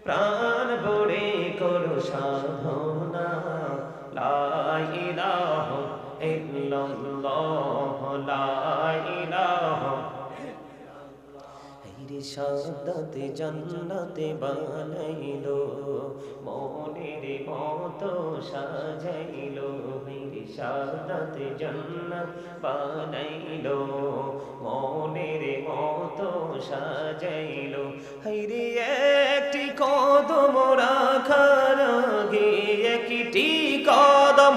প্রাণ ভরে করো সাধনা লা ইলাহা ইল্লাল্লাহ লা ইলাহা হায়রে সাদাতে জান্নাতে বানাইলো মনের মতো সাজাইলো হায়রে সাদাতে জান্নাত বানাইলো মনের মতো সাজাইলো হায়রে একটি কদম রাখার আগে একটি কদম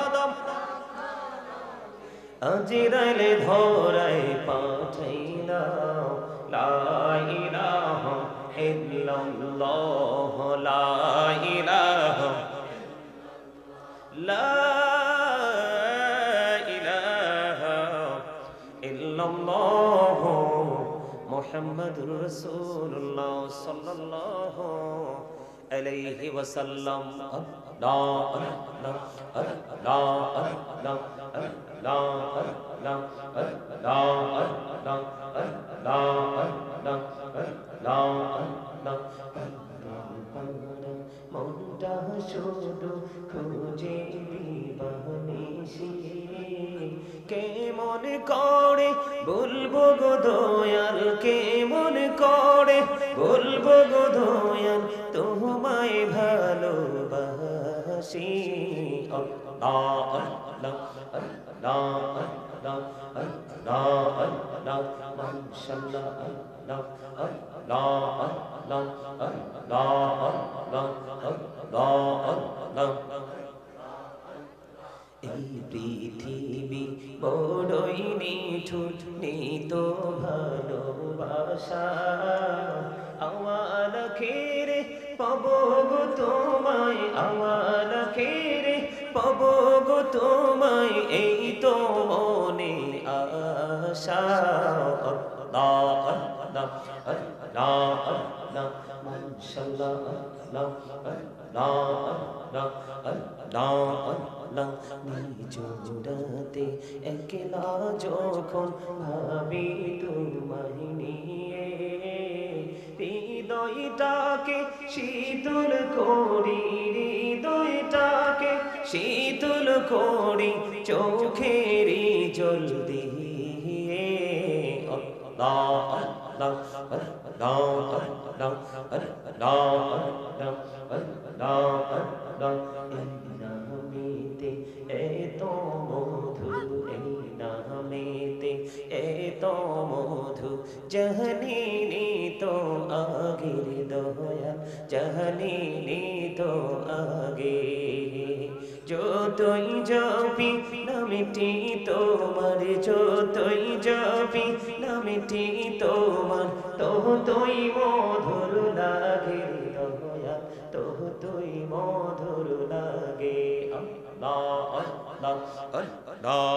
আজরাইলে ধরায় পাঠাইলাম লা ইলাহা ইল্লাল্লাহ লা ইলাহা লা ইলাহা ইল্লাল্লাহ মুহাম্মাদুর রাসূলুল্লাহ সাল্লাল্লাহু আলাইহি ওয়াসাল্লাম আল্লাহ আল্লাহ আল্লাহ আল্লাহ মনটা শুধু খুঁজে বিবানিসি কেমন করে বলবো গো দয়াল কেমন করে বলবো গো দয়াল তোমায় ভালোবাসি আল্লাহ আল্লাহ আল্লাহ আল্লাহ আল্লাহ আল্লাহ মাশাআল্লাহ আল্লাহ আল্লাহ আল্লাহ আল্লাহ আল্লাহ আল্লাহ এই পৃথিবী বড়ই নিঠুর নিত ভালোবাসা আমার খেরে পাব গো তোমায় আমার খেরে পাব গো তোমায় এই তো মনে আশা আল্লাহ আল্লাহ আল্লাহ আল্লাহ মাশাআল্লাহ আল্লাহ আল্লাহ আল্লাহ আল্লাহ নিজুরাতে একলা যখন ভাবি তোমায় নিয়ে হৃদয়টাকে শীতল করি হৃদয়টাকে শীতল করি চোখেরই জল দিয়ে আল্লাহ আল্লাহ আল্লাহ আল্লাহ আল্লাহ আল্লাহ আল্লাহ নামেতে এত মধু এই নামেতে এত মধু জানিনি তো আগের দয়া জানিনি তো আগে যতই জপি নামটি তোমার যতই জপি নামটি তোমার ততই মধুর লাগে দয়া ততই মধুর লাগে আল্লাহ আল্লাহ আল্লাহ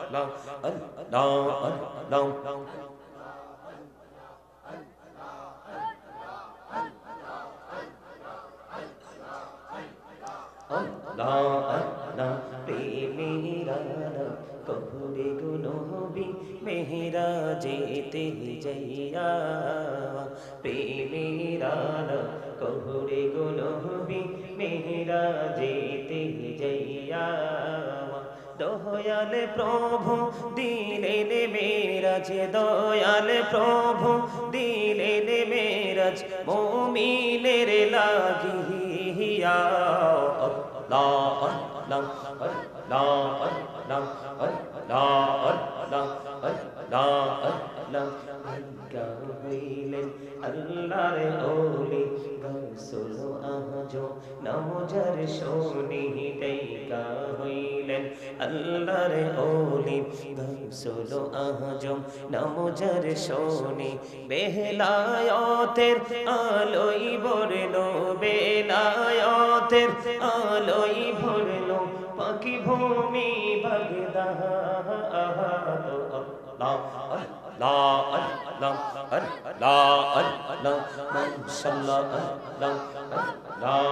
আল্লাহ আল্লাহ আল্লাহ আল্লাহ আল্লাহ প্রেমেরা কবরে গুনবি মেহরা যেতে যাইয়া প্রেমেরা কবরে গুনবি মেহরা যেতে যাইয়া দয়াল প্রভু দিলেন মেরাজ দয়াল প্রভু দিলেন মেরাজ মুমিনের লাগিয়া আল্লাহ আল্লাহ আল্লাহ আল্লাহ আল্লাহ আল্লাহ আল্লাহ আল্লাহ হইলেন আল্লাহর ওলি গাউসুল আজম নামজার শোনি দেইকা হইলেন আল্লাহর ওলি গাউসুল আজম নামজার শোনি বেলায়েতের আলোই ভরলো বেলায়েতের আলোই ভরলো পাখি ভূমি বাগদাদ আল্লাহ আল্লাহ আল্লাহ আল্লাহ আল্লাহ মাশাআল্লাহ আল্লাহ আল্লাহ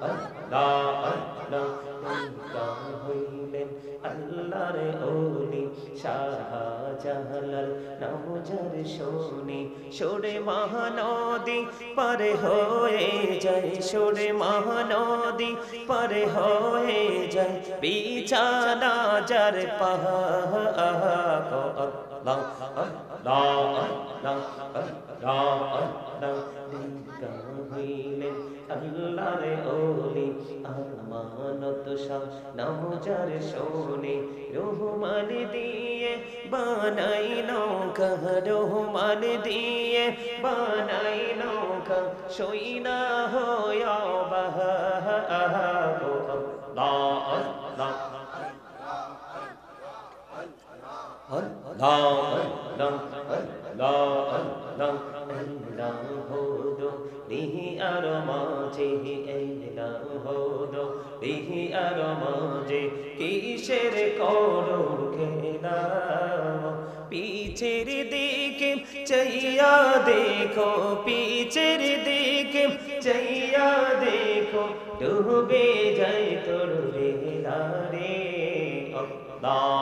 আল্লাহ আল্লাহ আল্লাহ হইলেন আল্লাহর ওলি শাহজালাল নাম যার শুনি সরে মহানদী পারে হয়ে যায় সরে মহানদী পারে হয়ে যায় বিছানা যার পাহা আল্লাহ আল্লাহ আল্লাহ আল্লাহ আল্লাহ হইলেন আল্লাহর ওলি আমানত শাহ নাম যার শুনি রহমান দিয়ে বানাই নৌকা রহমান দিয়ে বানাই নৌকা সইনা হয়া বাহা আল্লাহ আল্লাহ দিহি আর মাঝে এলাম হলো দিহি আর মাঝে কিসের করো খেলা পিছের দিকে চাইয়া দেখো পিছের দিকে চাইয়া দেখো ডুবে যায় তোর বেলা রে আল্লাহ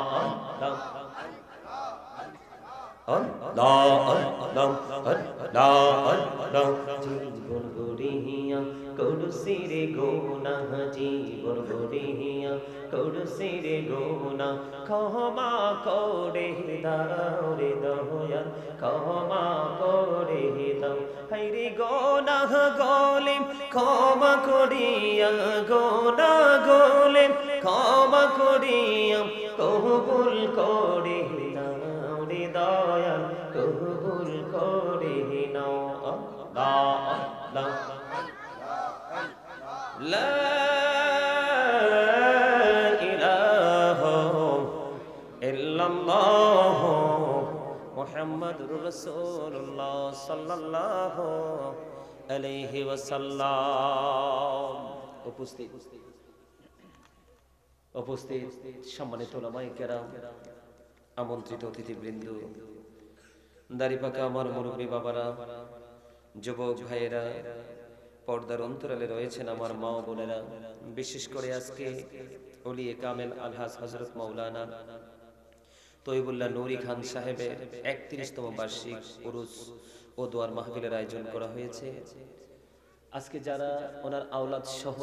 আল্লাহ জীবন গড়িয়া করুসিরে গোনা জীবন গড়িয়া করুসিরে গোনা ক্ষমা করে দাও রে দয়াল ক্ষমা করে দাও হাইরে গোনা গলে ক্ষমা করিয়া গোনা গলে ক্ষমা করিয়া কবুল করে দয়াল কবুল করে নাও আল্লাহ আল্লাহ লা ইলাহা ইল্লাল্লাহ মুহাম্মাদুর রাসূলুল্লাহ সাল্লাল্লাহু আলাইহি ওয়াসাল্লাম। উপস্থিত সম্মানিত উলামায়ে কেরাম, আমন্ত্রিত অতিথিবৃন্দ, দাড়িপাকা আমার মুরব্বী বাবারা, যুবক ভাইয়েরা, পর্দার অন্তরালে রয়েছেন আমার মা ও বোনেরা, বিশেষ করে আজকে ওলিয়ে কামেল আলহাজ হযরত মাওলানা তৈবুল্লাহ নুরি খান সাহেবের ৩১তম বার্ষিক উরুস ও দোয়ার মাহফিলের আয়োজন করা হয়েছে। আজকে যারা ওনার আওলাদ সহ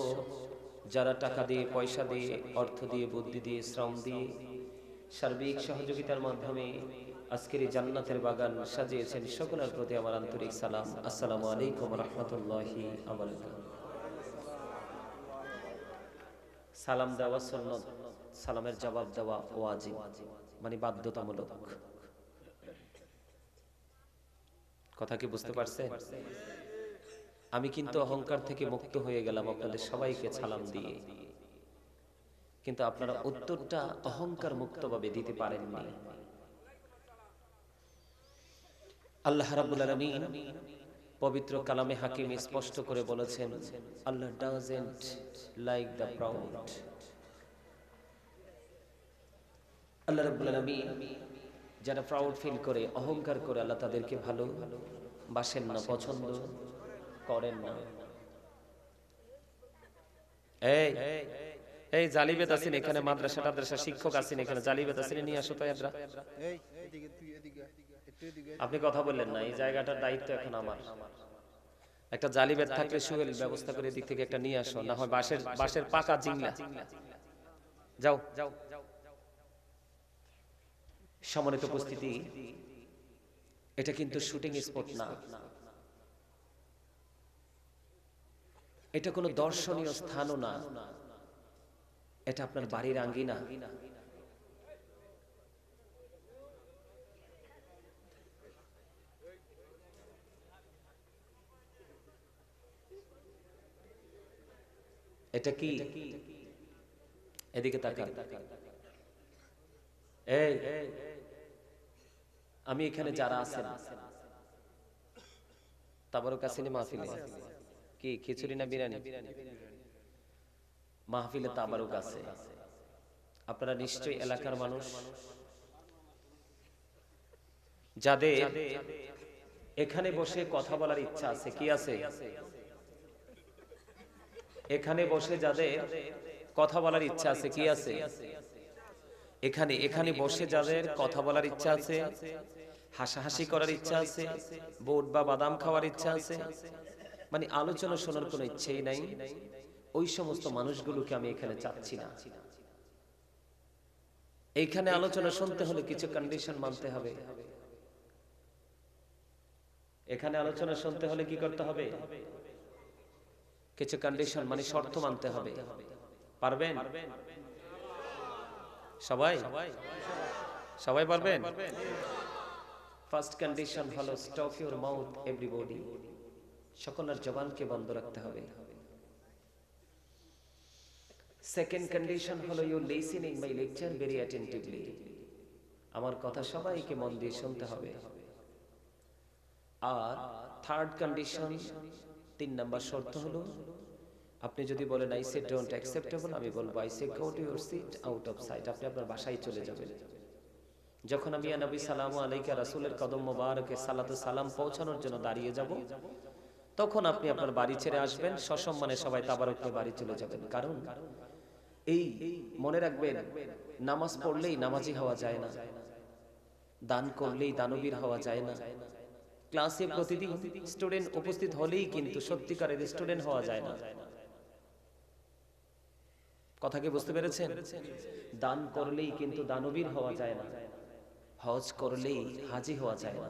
যারা টাকা দিয়ে, পয়সা দিয়ে, অর্থ দিয়ে, বুদ্ধি দিয়ে, শ্রম দিয়ে, সার্বিক সহযোগিতার মাধ্যমে আজকের এই জান্নাতের বাগান সাজিয়েছেন, সকলের প্রতি আমার আন্তরিক সালাম। আসসালামু আলাইকুম রাহমাতুল্লাহি ওয়া বারাকাতুহু। সালাম দেওয়া সুন্নাত, সালামের জবাব দেওয়া ওয়াজিব, মানে বাধ্যতামূলক। কথা কি বুঝতে পারছেন? আমি কিন্তু অহংকার থেকে মুক্ত হয়ে গেলাম আপনাদের সবাইকে সালাম দিয়ে, কিন্তু আপনারা উত্তরটা অহংকার মুক্তভাবে দিতে পারেননি। আল্লাহ রাব্বুল আলামিন পবিত্র কালামে হাকিম স্পষ্ট করে বলেছেন, আল্লাহ ডাজন্ট লাইক দ্য প্রাউড। আল্লাহ রাব্বুল আলামিন যারা প্রাউড ফিল করে, অহংকার করে, আল্লাহ তাদেরকে ভালো বাসেন না, পছন্দ করেন না। এই জালিবেত আছেন এখানে, মাদ্রাসা শিক্ষক আছেন এখানে, জালিবেত আছেন, নিয়ে আসো তো এদরা। আপনি কথা বললেন না, এই জায়গাটার দায়িত্ব এখন আমার। একটা জালিবেত থাকলে সুহেল ব্যবস্থা করে দিক থেকে একটা নিয়ে আসো, না হয় বাঁশের পাকা জিংলা। যাও। সম্মানিত উপস্থিতি, এটা কিন্তু শুটিং স্পট না, এটা কোনো দর্শনীয় স্থানও না, এটা আপনার বাড়ির আঙ্গিনা। এটা কি? এদিকে তাকান। এই আমি এখানে যারা আছেন, তাবারক আসেনি মাহফিলে? কি খিচুড়ি না বিরিয়ানি? মাহফিলে তাবারক আছে। আপনারা নিশ্চয়ই এলাকার মানুষ, যাদের এখানে বসে কথা বলার ইচ্ছা আছে, কি আছে? এখানে বসে যাদের কথা বলার ইচ্ছা আছে, কি আছে? এখানে এখানে বসে যাদের কথা বলার ইচ্ছা আছে, হাসাহাসি করার ইচ্ছা আছে, বুট বা বাদাম খাওয়ার ইচ্ছা আছে, মানে আলোচনা শোনার কোনো ইচ্ছেই নাই, ওই সমস্ত মানুষগুলোকে আমি এখানে চাচ্ছি না। এইখানে আলোচনা শুনতে হলে কিছু কন্ডিশন মানতে হবে। এখানে আলোচনা শুনতে হলে কি করতে হবে? কিছু কন্ডিশন মানে শর্ত মানতে হবে। পারবেন সবাই? সবাই পারবেন? ফার্স্ট কন্ডিশন হলো স্টপ ইউর মাউথ এভরিবডি, সকলের জবানকে বন্ধ রাখতে হবে। সেকেন্ড কন্ডিশন হলো you listening my lecture very attentively, আমার কথা সবাইকে মন দিয়ে শুনতে হবে। আর থার্ড কন্ডিশন, 3 নাম্বার শর্ত হলো, আপনি যদি বলেন আই সে ডোন্ট অ্যাকসেপ্টেবল, আমি বলবো I say go to your seat out of sight, আপনি আপনার বাসায় চলে যাবেন। যখন আমি নবী সাল্লাল্লাহু আলাইহি রাসূলের কদম মোবারকে সালাতু সালাম পৌঁছানোর জন্য দাঁড়িয়ে যাব, তখন আপনি আপনার বাড়ি ছেড়ে আসবেন, সসম্মানে সবাই তাবারক নিয়ে বাড়ি চলে যাবেন। কারণ এই মনে রাখবেন, নামাজ পড়লেই নামাজি হওয়া যায় না, দান করলেই দানবীর হওয়া যায় না, ক্লাসে প্রতিদিন স্টুডেন্ট উপস্থিত হলেই কিন্তু সত্যিকারের স্টুডেন্ট হওয়া যায় না। কথা কি বুঝতে পেরেছেন? দান করলেই কিন্তু দানবীর হওয়া যায় না, হজ করলেই হাজি হওয়া যায় না।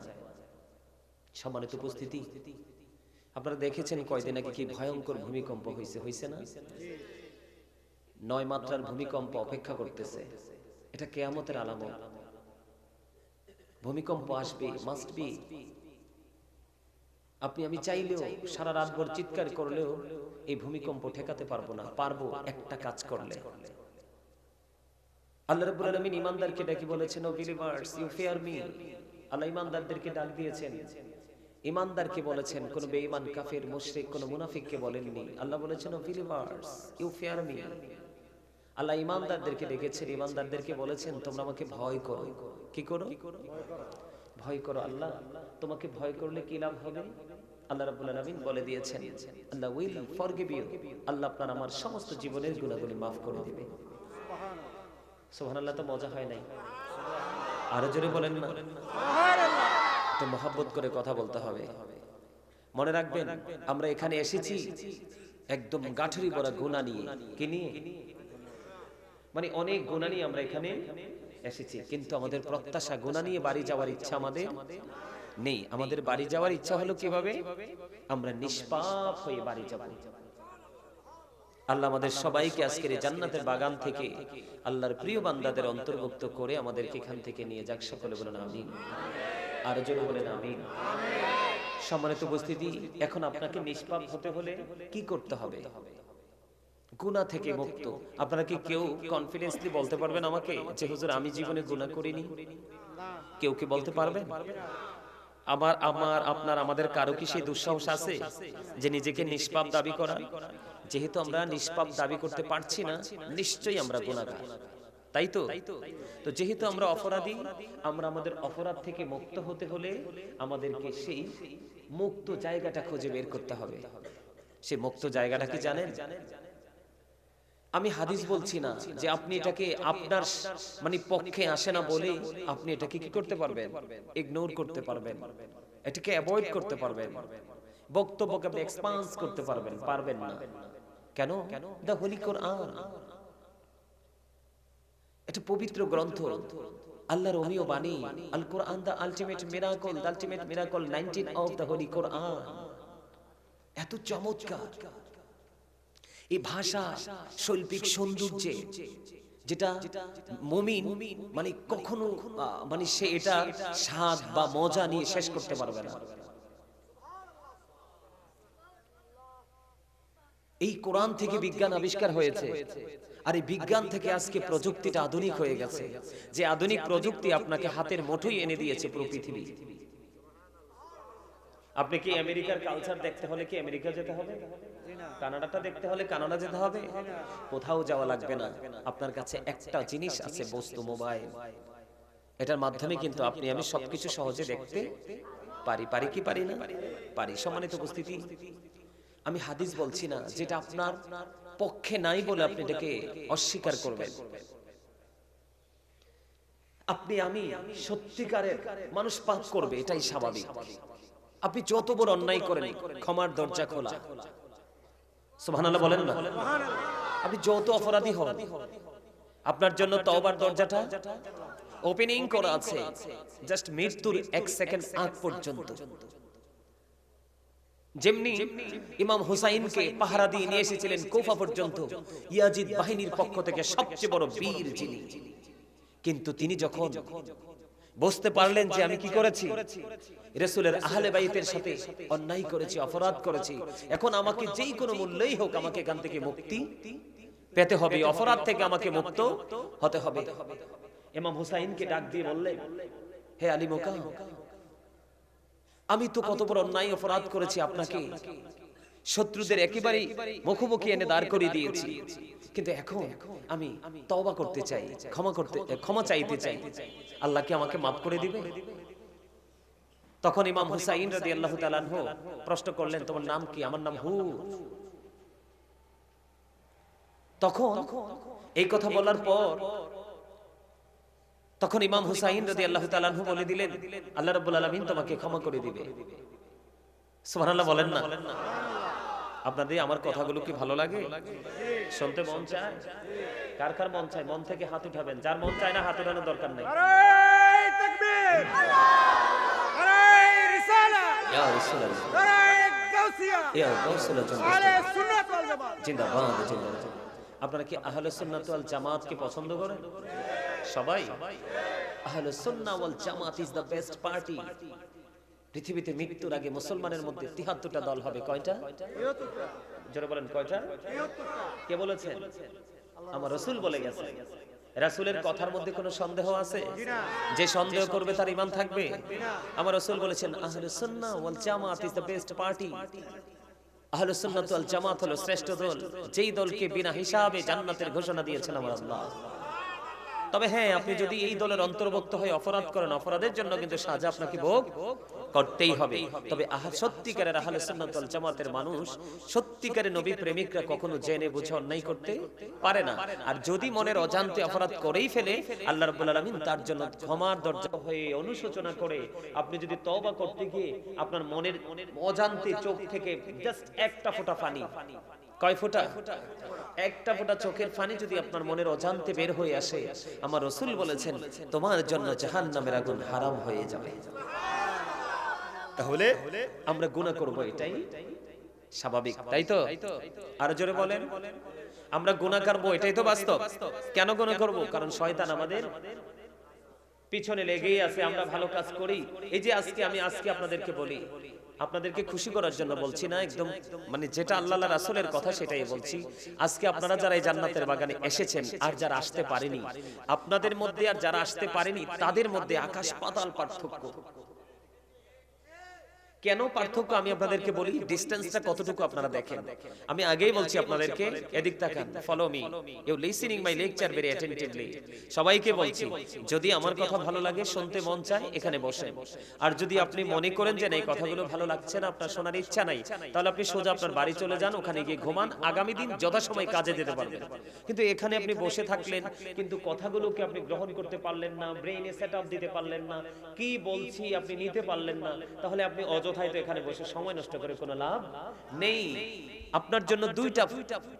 সম্মানিত উপস্থিতি, আপনারা দেখেছেন কয়দিন আগে কি ভয়ঙ্কর ভূমিকম্প হয়েছে না? 9 মাত্রার ভূমিকম্প অপেক্ষা করতেছে। এটা কিয়ামতের আলামত। ভূমিকম্প আসবে, মাস্ট বি। আপনি আমি চাইলেও সারা রাত ভর চিৎকার করলেও এই ভূমিকম্প ঠেকাতে পারবো না। পারবো একটা কাজ করলে। আল্লাহ রাব্বুল আলামিন ঈমানদারকে ডেকে বলেছেন, O believers you fear me. আল্লাহ ঈমানদারদেরকে ডাক দিয়েছেন। ঈমানদারকে বলেছেন, কোন বেঈমান কাফের মুশরিক কোন মুনাফিককে বলেননি। আল্লাহ বলেছেন, O believers you fear me. আল্লাহ ঈমানদারদেরকে ডেকেছেন, ঈমানদারদেরকে বলেছেন, তোমরা আমাকে ভয় করো। কি করো? ভয় করো। আল্লাহ তোমাকে ভয় করলে কি লাভ হবে? আল্লাহ রাব্বুল আলামিন বলে দিয়েছেন, আল্লাহ উইল ফরগিভ ইউ। আল্লাহ আপনার আমার সমস্ত জীবনের গুনাহগুলি maaf করে দিবে। সুবহানাল্লাহ। তো মজা হয় নাই? আরো জোরে বলেন না। সুবহানাল্লাহ। তো মহব্বত করে কথা বলতে হবে। মনে রাখবেন, আমরা এখানে এসেছি একদম গাঠুরি ভরা গুনাহ নিয়ে। কি নিয়ে? মানে অনেক গুনাহ নিয়ে আমরা এখানে এসেছি, কিন্তু আমাদের প্রত্যাশা গুনাহ নিয়ে বাড়ি যাওয়ার ইচ্ছা আমাদের নেই। আমাদের বাড়ি যাওয়ার ইচ্ছা হলো কিভাবে? আমরা নিষ্পাপ হয়ে বাড়ি যাব। আল্লাহ আমাদের সবাইকে আজকের এই জান্নাতের বাগান থেকে আল্লাহর প্রিয় বান্দাদের অন্তর্ভুক্ত করে আমাদেরকে এখান থেকে নিয়ে যাক। সকলে বলেন আমিন। আর জোরে বলেন আমিন। সম্মানিত উপস্থিতি, এখন আপনাকে নিষ্পাপ হতে হলে কি করতে হবে? গুনাহ থেকে মুক্ত। আপনারা কি কেউ কনফিডেন্সলি বলতে পারবেন আমাকে যে হুজুর আমি জীবনে গুনাহ করিনি? কেউ কি বলতে পারবেন? আমাদের কারো কি সেই দুঃসাহস আছে যে নিজেকে নিষ্পাপ দাবি করা? যেহেতু আমরা নিষ্পাপ দাবি করতে পারছি না, নিশ্চয়ই আমরা গুনাহগার, তাই তো? তো যেহেতু আমরা অপরাধী, আমরা আমাদের অপরাধ থেকে মুক্ত হতে হলে আমাদেরকে সেই মুক্ত জায়গাটা খুঁজে বের করতে হবে। সেই মুক্ত জায়গাটা কি জানেন? আমি হাদিস বলছি না যে আপনি এটাকে আপনার মানে পক্ষে আসে না বলে আপনি এটাকে কি করতে পারবেন? ইগনোর করতে পারবেন, এটাকে অ্যাভয়েড করতে পারবেন, বক্তব্যকে আপনি এক্সপান্স করতে পারবেন না। কেন? দ্য হোলি কোরআন, এটা পবিত্র গ্রন্থ, আল্লাহর অমীয় বাণী। আল কোরআন the ultimate miracle, the ultimate miracle 19 of the holy Quran. এত চমৎকার এই ভাষা, শৈল্পিক সৌন্দর্যে, যেটা মুমিন মানে কখনো মানে সে এটা স্বাদ বা মজা নিয়ে শেষ করতে পারবে না। এই কোরআন থেকে বিজ্ঞান আবিষ্কার হয়েছে, আর এই বিজ্ঞান থেকে আজকে প্রযুক্তিটা আধুনিক হয়ে গেছে, যে আধুনিক প্রযুক্তি আপনাকে হাতের মুঠোয় এনে দিয়েছে পুরো পৃথিবী। আপনি কি আমেরিকার কালচার দেখতে হলে কি আমেরিকা যেতে হবে? কানাডাটা দেখতে হলে কানাডা যেতে হবে? কোথাও যাওয়া লাগবে না। আপনার কাছে একটা জিনিস আছে, বস্তু, মোবাইল। এটার মাধ্যমে কিন্তু আপনি আমি সবকিছু সহজে দেখতে পারি কি পারি না? পারি। সম্মানিত উপস্থিতি, আমি হাদিস বলছি না যেটা আপনার পক্ষে নাই বলে আপনি এটাকে অস্বীকার করবেন। আপনি আমি সত্যিকারের মানুষ পাপ করবে, এটাই স্বাভাবিক। আপনি যত বড় অন্যায় করেন, ক্ষমার দরজা খোলা। সুবহানাল্লাহ বলেন না? আপনি যত অপরাধী হন, আপনার জন্য তওবার দরজাটা ওপেনিং করা আছে, জাস্ট মৃত্যুর 1 সেকেন্ড আগ পর্যন্ত। যেমনি ইমাম হুসাইনকে পাহারা দিয়ে নিয়ে এসেছিলেন কুফা পর্যন্ত, ইয়াজিদ বাহিনীর পক্ষ থেকে সবচেয়ে বড় বীর যিনি, কিন্তু তিনি যখন বুঝতে পারলেন যে আমি কি করেছি, রাসূলের আহলে বাইতের সাথে অন্যায় করেছি, অপরাধ করেছি, এখন আমাকে যেই কোনো মূল্যেই হোক আমাকে এখান থেকে মুক্তি পেতে হবে, অপরাধ থেকে আমাকে মুক্ত হতে হবে। ইমাম হুসাইনকে ডাক দিয়ে বললেন, হে আলী মোকা, আমি তো কত বড় অন্যায় অপরাধ করেছি, আপনাকে শত্রুদের একেবারেই মুখোমুখি এনে দাঁড় করিয়ে দিয়েছি, কিন্তু এখন আমি তওবা করতে চাই, ক্ষমা চাইতে চাই, আল্লাহ কি আমাকে মাফ করে দিবে? তখন ইমাম হুসাইন রাদিয়াল্লাহু তাআলা আনহু প্রশ্ন করলেন, তোমার নাম কি? আমার নাম হুর। তখন এই কথা বলার পর তখন ইমাম হুসাইন রাদিয়াল্লাহু তাআলা আনহু বলে দিলেন, আল্লাহ রাব্বুল আলামিন তোমাকে ক্ষমা করে দিবে। সুবহানাল্লাহ বলেন না? আপনাদের আমার কথাগুলো কি ভালো লাগে? শুনতে মন চায়? কার কার মন চায়? মন থেকে হাত উঠাবেন। যার মন চায় না হাত উঠানোর দরকার নাই। নারে তাকবীর, নারে রিসালা, ইয়া রাসূলুল্লাহ, নারে গাউসিয়া, ইয়া গাউসুল আহলে সুন্নাত ওয়াল জামাত জিন্দাবাদ, জিন্দাবাদ। আপনারা কি আহলে সুন্নাত ওয়াল জামাত কে পছন্দ করেন? সবাই? আহলে সুন্নাহ ওয়াল জামাত ইজ দ্য বেস্ট পার্টি। পৃথিবীতে মৃত্যুর আগে মুসলমানের মধ্যে ৭৩টা দল হবে। কয়টা? ৭৩টা। জোরে বলেন, কয়টা? ৭৩টা। কে বলেছেন? আমার রাসূল বলে গেছে। রাসূলের কথার মধ্যে কোনো সন্দেহ আছে? যে সন্দেহ করবে তার ঈমান থাকবে? আমার রাসূল বলেছেন, আহলে সুন্নাহ ওয়াল জামাত ইজ দ্য বেস্ট পার্টি। আহলে সুন্নাত ওয়াল জামাত হলো শ্রেষ্ঠ দল, যেই দলকে বিনা হিসাবে জান্নাতের ঘোষণা দিয়েছেন আমার আল্লাহ। তবে হ্যাঁ, আপনি যদি এই দলের অন্তর্ভুক্ত হয়ে অপরাধ করেন, অপরাধের জন্য কিন্তু সাজা আপনাকে ভোগ করতেই হবে। তবে সত্যিকারের আহলে সুন্নাত ওয়াল জামাতের মানুষ, সত্যিকারের নবী প্রেমিকরা কখনো জেনে বুঝে অন্যায় করতে পারে না। আর যদি মনের অজান্তে অপরাধ করেই ফেলে, আল্লাহ রাব্বুল আলামিন তার জন্য ক্ষমার দরজা হয়ে অনুশোচনা করে, আপনি যদি তওবা করতে গিয়ে আপনার মনের অজান্তে চোখ থেকে জাস্ট একটা ফোঁটা পানি, কয় ফোঁটা? একটা ফোঁটা চোখের পানি যদি আপনার মনের অজান্তে বের হয়ে আসে, আমার রাসূল বলেছেন তোমার জন্য জাহান্নামের আগুন হারাম হয়ে যাবে। তাহলে আমরা গুনাহ করব, এটাই স্বাভাবিক, তাই তো? আর জোরে বলেন, আমরা গুনাহ করব, এটাই তো বাস্তব। কেন গুনাহ করব? কারণ শয়তান আমাদের পিছনে লেগেই আছে, আমরা ভালো কাজ করি। এই যে আজকে আপনাদেরকে বলি, আপনাদেরকে খুশি করার জন্য বলছি না, একদম মানে যেটা আল্লাহ রাসূলের কথা সেটাই বলছি। আজকে আপনারা যারা এই জান্নাতের বাগানে এসেছেন আর যারা আসতে পারেনি, আপনাদের মধ্যে আর যারা আসতে পারেনি তাদের মধ্যে আকাশ পাতাল পার্থক্য। কেন পার্থক্য আমি আপনাদেরকে বলি, ডিসটেন্সটা কতটুকু আপনারা দেখেন। আমি আগেই বলছি আপনাদেরকে, এদিক তাকান, follow me, you listening my lecture very attentively. সবাইকে বলছি, যদি আমার কথা ভালো লাগে, শুনতে মন চায়, এখানে বসেন। আর যদি আপনি মনে করেন যে এই কথাগুলো ভালো লাগছে না, আপনার শোনার ইচ্ছা নাই, তাহলে আপনি সোজা আপনার বাড়ি চলে যান, ওখানে গিয়ে ঘুমান, আগামী দিন যথাসময় কাজে যেতে পারবেন। কিন্তু এখানে আপনি বসে থাকলেন, কিন্তু কথাগুলোকে আপনি গ্রহণ করতে পারলেন না, ব্রেইনে সেটআপ দিতে পারলেন না, কি বলছি আপনি নিতে পারলেন না, তাহলে আপনি অযথাই তো এখানে বসে সময় নষ্ট করে কোনো লাভ নেই। আপনার জন্য দুইটা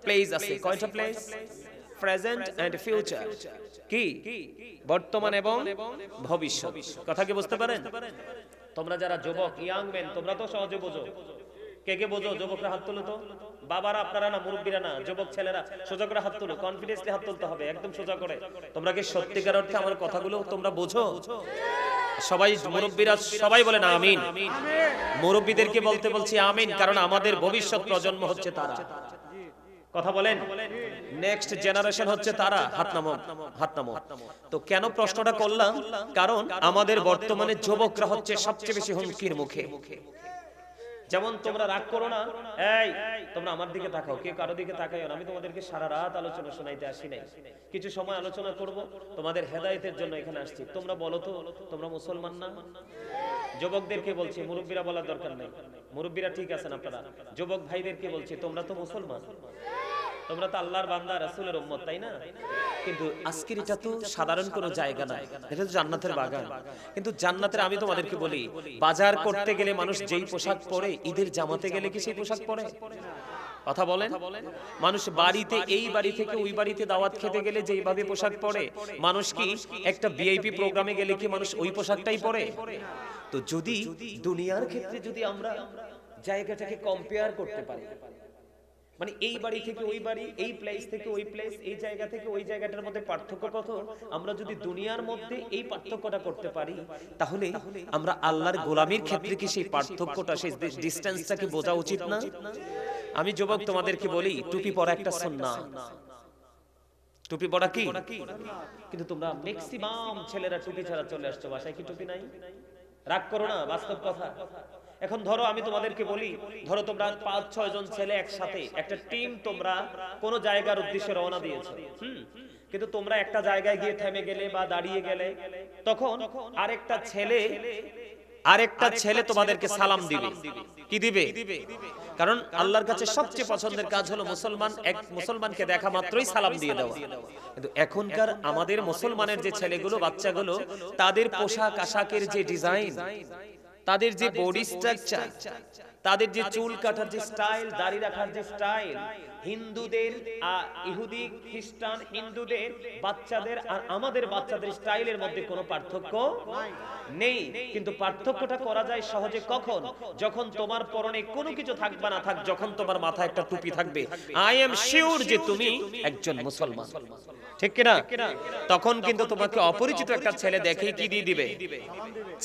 প্লেস আছে। কয়টা প্লেস? Present and future. কি? বর্তমান এবং ভবিষ্যৎ। কথা কি বুঝতে পারেন? তোমরা যারা যুবক, ইয়াং মেন, তোমরা তো সহজে বোঝো। কে কে বোঝো? যুবকরা হাত তুলো তো। বাবারা, আপনারা না, মুরব্বীরা না, যুবক ছেলেরা সোজা করে হাত তুলো, কনফিডেন্সলি হাত তুলতে হবে, একদম সোজা করে। তোমরা কি সত্যিকার অর্থে আমার কথাগুলো তোমরা বোঝো? সবাই মুরব্বীরা সবাই বলেন আমিন। মুরব্বীদেরকে বলতে বলছি আমিন, কারণ আমাদের ভবিষ্যৎ প্রজন্ম হচ্ছে তারা। কথা বলেন, নেক্সট জেনারেশন হচ্ছে তারা। হাত নামো, হাত নামো। তো কেন প্রশ্নটা করলাম? কারণ আমাদের বর্তমানে যুবকরা হচ্ছে সবচেয়ে বেশি হুমকির মুখে। যেমন তোমরা রাগ করো না, এই তোমরা আমার দিকে তাকাও, কে কারো দিকে তাকাইও না। আমি তোমাদেরকে সারা রাত আলোচনা শোনাইতে আসি নাই, কিছু সময় আলোচনা করব, তোমাদের হেদায়েতের জন্য এখানে আসছি। তোমরা বলো তো, তোমরা মুসলমান না? যুবকদেরকে বলছি, মুরব্বীরা বলার দরকার নেই, মুরব্বীরা ঠিক আছেন আপনারা। যুবক ভাইদেরকে বলছি, তোমরা তো মুসলমান, তোমরা তো আল্লাহর বান্দা, রাসূলের উম্মত, তাই না? কিন্তু আজকের এটা তো সাধারণ কোনো জায়গা না, এটা তো জান্নাতের বাগান। কিন্তু জান্নাতের আমি তোমাদেরকে বলি, বাজার করতে গেলে মানুষ যেই পোশাক পরে, ঈদের জামাতে গেলে কি সেই পোশাক পরে? কথা বলেন। মানুষ বাড়িতে, এই বাড়ি থেকে ওই বাড়িতে দাওয়াত খেতে গেলে যেইভাবে পোশাক পরে, মানুষ কি একটা ভিআইপি প্রোগ্রামে গেলে কি মানুষ ওই পোশাকটাই পরে? তো যদি দুনিয়ার ক্ষেত্রে যদি আমরা জায়গাটাকে কম্পেয়ার করতে পারি, মানে এই বাড়ি থেকে ওই বাড়ি, এই প্লেস থেকে ওই প্লেস, এই জায়গা থেকে ওই জায়গাটার মধ্যে পার্থক্য কত, আমরা যদি দুনিয়ার মধ্যে এই পার্থক্যটা করতে পারি, তাহলে আমরা আল্লাহর গোলামির ক্ষেত্রে কি সেই পার্থক্যটা, সেই ডিসটেন্সটাকে বোঝা উচিত না? আমি যুবক তোমাদেরকে বলি, টুপি পরা একটা সুন্নাহ। টুপি পরা কি? কিন্তু তোমরা ম্যাক্সিমাম ছেলেরা টুপি ছাড়া চলে আসছো, বাসায় কি টুপি নাই? রাগ করো না, বাস্তব কথা। এখন ধরো আমি তোমাদেরকে বলি, ধরো তোমরা 5-6 জন ছেলে একসাথে, একটা টিম, তোমরা কোন জায়গার উদ্দেশ্যে রওনা দিয়েছো, কিন্তু তোমরা একটা জায়গায় গিয়ে থেমে গেলে বা দাঁড়িয়ে গেলে, তখন আরেকটা ছেলে তোমাদেরকে সালাম দিবে। কি দিবে? কারণ আল্লাহর কাছে সবচেয়ে পছন্দের কাজ হলো এক মুসলমানকে দেখা মাত্রই সালাম দিয়ে দেওয়া। কিন্তু এখনকার আমাদের মুসলমানের যে ছেলেগুলো, বাচ্চাগুলো, তাদের পোশাক আশাকের যে ডিজাইন, তাদের যে বডি স্ট্রাকচার, তাদের যে চুল কাটার যে স্টাইল, দাড়ি রাখার যে স্টাইল, হিন্দুদের, ইহুদি খ্রিস্টান হিন্দুদের বাচ্চাদের আর আমাদের বাচ্চাদের স্টাইলের মধ্যে কোনো পার্থক্য নেই। কিন্তু পার্থক্যটা করা যায় সহজে কখন? যখন তোমার পরনে কোনো কিছু থাকবে না থাক, যখন তোমার মাথায় একটা টুপি থাকবে, আই এম শিওর যে তুমি একজন মুসলমান, ঠিক কিনা? তখন কিন্তু তোমাকে অপরিচিত একটা ছেলে দেখেই কি দিয়ে দিবে?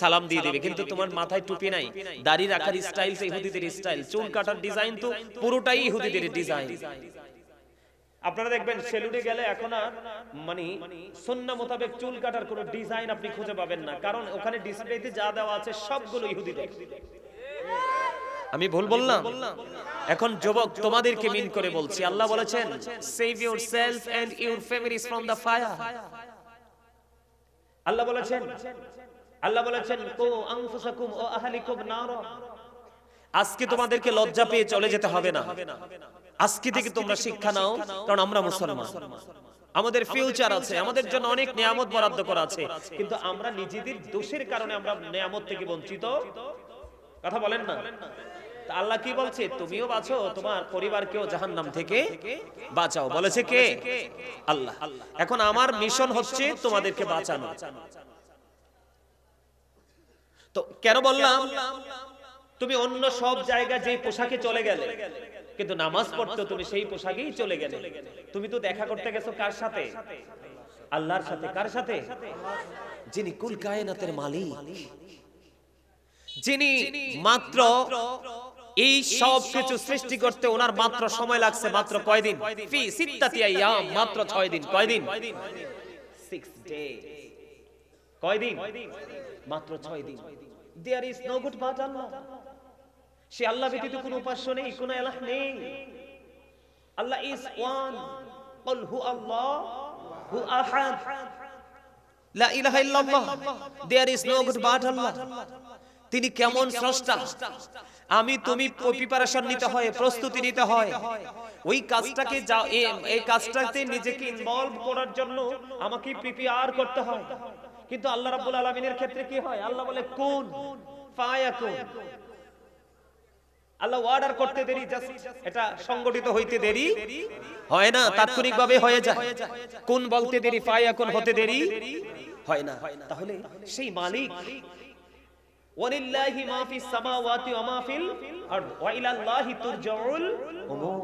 সালাম দিয়ে দিবে। কিন্তু তোমার মাথায় টুপি নাই, দাড়ি রাখার স্টাইল তো ইহুদিদের স্টাইল, চুল কাটার ডিজাইন তো পুরোটাই ইহুদিদের ডিজাইন। আপনারা দেখবেন সেলুনে গেলে এখন আর মানে সুন্নাহ মোতাবেক চুল কাটার কোনো ডিজাইন আপনি খুঁজে পাবেন না, কারণ ওখানে ডিসপ্লেতে যা দেওয়া আছে সবগুলো ইহুদিদের। আমি ভুল বললাম? এখন যুবক তোমাদেরকে মিন করে বলছি, আল্লাহ বলেছেন, save yourself and your families from the fire. আল্লাহ বলেছেন কু আনফুসাকুম ওয়া আহলিকুম নারা। আজকে তোমাদেরকে লজ্জা পেয়ে চলে যেতে হবে না, আজকে থেকে তোমরা শিক্ষা নাও, কারণ আমরা মুসলমান, আমাদের ফিউচার আছে, আমাদের জন্য অনেক নিয়ামত বরাদ্দ করা আছে, কিন্তু আমরা নিজেদের দোষের কারণে আমরা নিয়ামত থেকে বঞ্চিত। কথা বলেন না? আল্লাহ কি বলছে? তুমিও বাঁচো, তোমার পরিবারকেও জাহান্নাম থেকে বাঁচাও। বলেছে কে? আল্লাহ। এখন আমার মিশন হচ্ছে তোমাদেরকে বাঁচানো। তো কেন বললাম? তুমি অন্য সব জায়গায় যে পোশাকে চলে গেলে, কিন্তু নামাজ পড়তে তুমি সেই পোশাকেই চলে গেলে। তুমি তো দেখা করতে গেছো কার সাথে? আল্লাহর সাথে। কার সাথে? যিনি কুল কায়নাতের মালিক, যিনি মাত্র এই সব কিছু সৃষ্টি করতে ওনার মাত্র সময় লাগছে মাত্র কয়দিন? ফি সিত্তাতি আইয়াম, মাত্র 6 দিন। কয়দিন? 6 days। কয়দিন? মাত্র 6 দিন। There is no good but Allah। সে আল্লাহ ব্যতীত কোনো উপাস্য নেই, কোনো ইলাহ নেই। আল্লাহ is one। قل هو الله هو أحد لا إله إلا الله। There is no good but Allah। তিনি কেমন স্রষ্টা, আমি তুমি প্রিপারেশন নিতে হয়, প্রস্তুতি নিতে হয়, ওই কাজটাকে এই কাজটাতে নিজেকে ইনভলভ করার জন্য আমাকে প্রিপেয়ার করতে হয়। কিন্তু আল্লাহ রাব্বুল আলামিনের ক্ষেত্রে কি হয়? আল্লাহ বলে কুন ফায়াকুন। আল্লাহ অর্ডার করতে দেরি, জাস্ট এটা সংগঠিত হইতে দেরি হয় না, তাৎক্ষণিকভাবে হয়ে যায়। কুন বলতে দেরি, ফায়াকুন হতে দেরি হয় না। তাহলে সেই মালিক, ওয়ালিল্লাহি মা ফিস সামাওয়াতি ওয়া মা ফিল আরদ ওয়া ইলাল্লাহি তুরজাউল উমুর।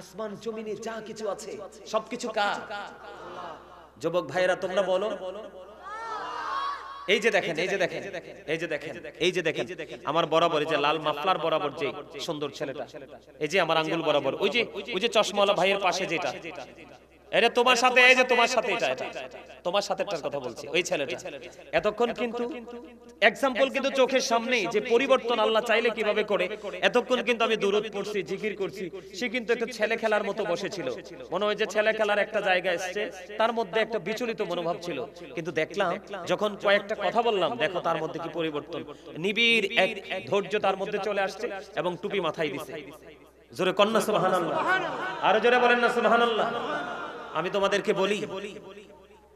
আসমান জমিনে যা কিছু আছে সবকিছু কার? যুবক ভাইরা তোমরা বলো। এই যে দেখেন, এই যে দেখেন, এই যে দেখেন, এই যে দেখেন আমার বরাবর, এই যে লাল মাফলার বরাবর যে সুন্দর ছেলেটা, এই যে আমার আঙ্গুল বরাবর, ওই যে চশমাওয়ালা ভাইয়ের পাশে যেটা, এটা তোমার সাথে, এই যে তোমার সাথে, এটা তোমার সাথেটার কথা বলছি, ওই ছেলেটা এতক্ষণ কিন্তু এক্সাম্পল কিন্তু চোখের সামনেই, যে পরিবর্তন আল্লাহ চাইলে কিভাবে করে। এতক্ষণ কিন্তু আমি দুরূদ পড়ছি, জিকির করছি, সে কিন্তু একটা ছেলে খেলার মতো বসেছিল, মনে হয় যে ছেলে খেলার একটা জায়গা এসছে, তার মধ্যে একটা বিচলিত মনোভাব ছিল। কিন্তু দেখলাম যখন কয়েকটা কথা বললাম, দেখো তার মধ্যে কি পরিবর্তন, নিবিড় এক ধৈর্য তার মধ্যে চলে আসছে এবং টুপি মাথায় দিছে। জোরে কন্না সুবহানাল্লাহ, আরো জোরে বলেন না সুবহানাল্লাহ। আমি তোমাদেরকে বলি,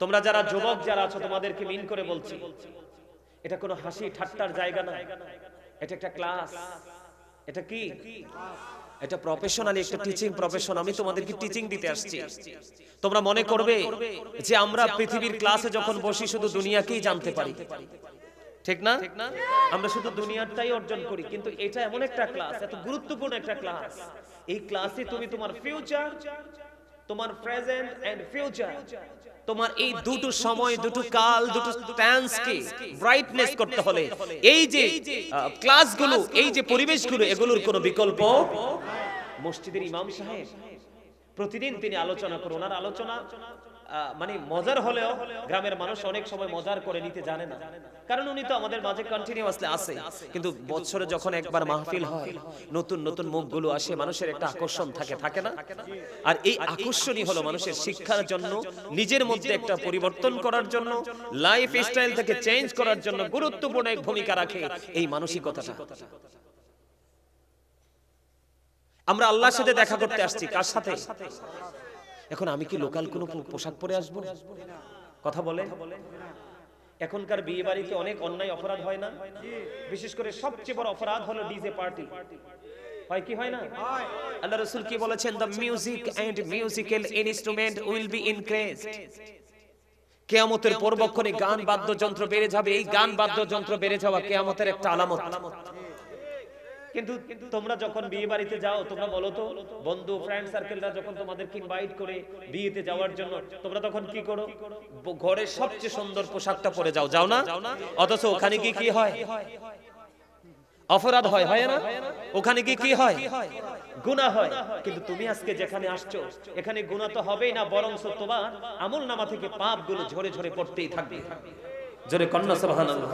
তোমরা যারা যুবক যারা আছো, তোমাদেরকে মিন করে বলছি, এটা কোনো হাসি ঠাট্টার জায়গা না, এটা একটা ক্লাস। এটা কি? এটা প্রফেশনালি একটা টিচিং প্রফেশন। আমি তোমাদেরকে টিচিং দিতে আসছি। তোমরা মনে করবে যে আমরা পৃথিবীর ক্লাসে যখন বসি শুধু দুনিয়াকেই জানতে পারি, ঠিক না? আমরা শুধু দুনিয়াটাই অর্জন করি, কিন্তু এটা এমন একটা ক্লাস, এত গুরুত্বপূর্ণ একটা ক্লাস। এই ক্লাসে তুমি তোমার ফিউচার, তোমার প্রেজেন্ট এন্ড ফিউচার, তোমার এই দুটো সময়, দুটো কাল, দুটো টেন্সকে ব্রাইটনেস করতে হলে এই যে ক্লাসগুলো, এই যে পরিবেশগুলো, এগুলোর কোনো বিকল্প। মসজিদের ইমাম সাহেব প্রতিদিন তিনি আলোচনা করেন, ওনার আলোচনা মানে মজার হলেও গ্রামের মানুষ অনেক সময় মজার করে নিতে জানে না, কারণ উনি তো আমাদের মাঝে কন্টিনিউয়াসলি আছে। কিন্তু বছরে যখন একবার মাহফিল হয়, নতুন নতুন মুখগুলো আসে, মানুষের একটা আকর্ষণ থাকে না? আর এই আকর্ষণই হলো মানুষের শিক্ষার জন্য, নিজের মধ্যে একটা পরিবর্তন করার জন্য, লাইফ স্টাইল থেকে চেঞ্জ করার জন্য গুরুত্বপূর্ণ এক ভূমিকা রাখে এই মানসিকতাটা। আমরা আল্লাহর সাথে দেখা করতে আসছি, কার সাথে? এখন আমি কি লোকাল কোনো পোশাক পরে আসবো? কথা বলে। এখনকার বিয়ে বাড়িতে অনেক অন্যায় অপরাধ হয় না? বিশেষ করে সবচেয়ে বড় অপরাধ হলো ডিজে পার্টি। হয় কি হয় না? আল্লাহ রাসূল কি বলেছেন? The music and musical instrument will be increased. কিয়ামতের পূর্বক্ষণে গান বাদ্যযন্ত্র বেড়ে যাবে। এই গান বাদ্যযন্ত্র বেড়ে যাওয়া কিয়ামতের একটা আলামত। কিন্তু তোমরা যখন বিয়ে বাড়িতে যাও, তোমরা বলো তো, বন্ধু ফ্রেন্ড সার্কেলরা যখন তোমাদেরকে ইনভাইট করে বিয়েতে যাওয়ার জন্য, তোমরা তখন কি করো? ঘরের সবচেয়ে সুন্দর পোশাকটা পরে যাও, যাও না? অথচ ওখানে কি হয়? অপরাধ হয়, হয় না? ওখানে কি হয়? গুনাহ হয়। কিন্তু তুমি আজকে যেখানে আসছো, এখানে গুনাহ তো হবেই না, বরং তোমার আমলনামা থেকে পাপগুলো ঝরে ঝরে পড়তেই থাকবে। জোরে কন্না সুবহানাল্লাহ।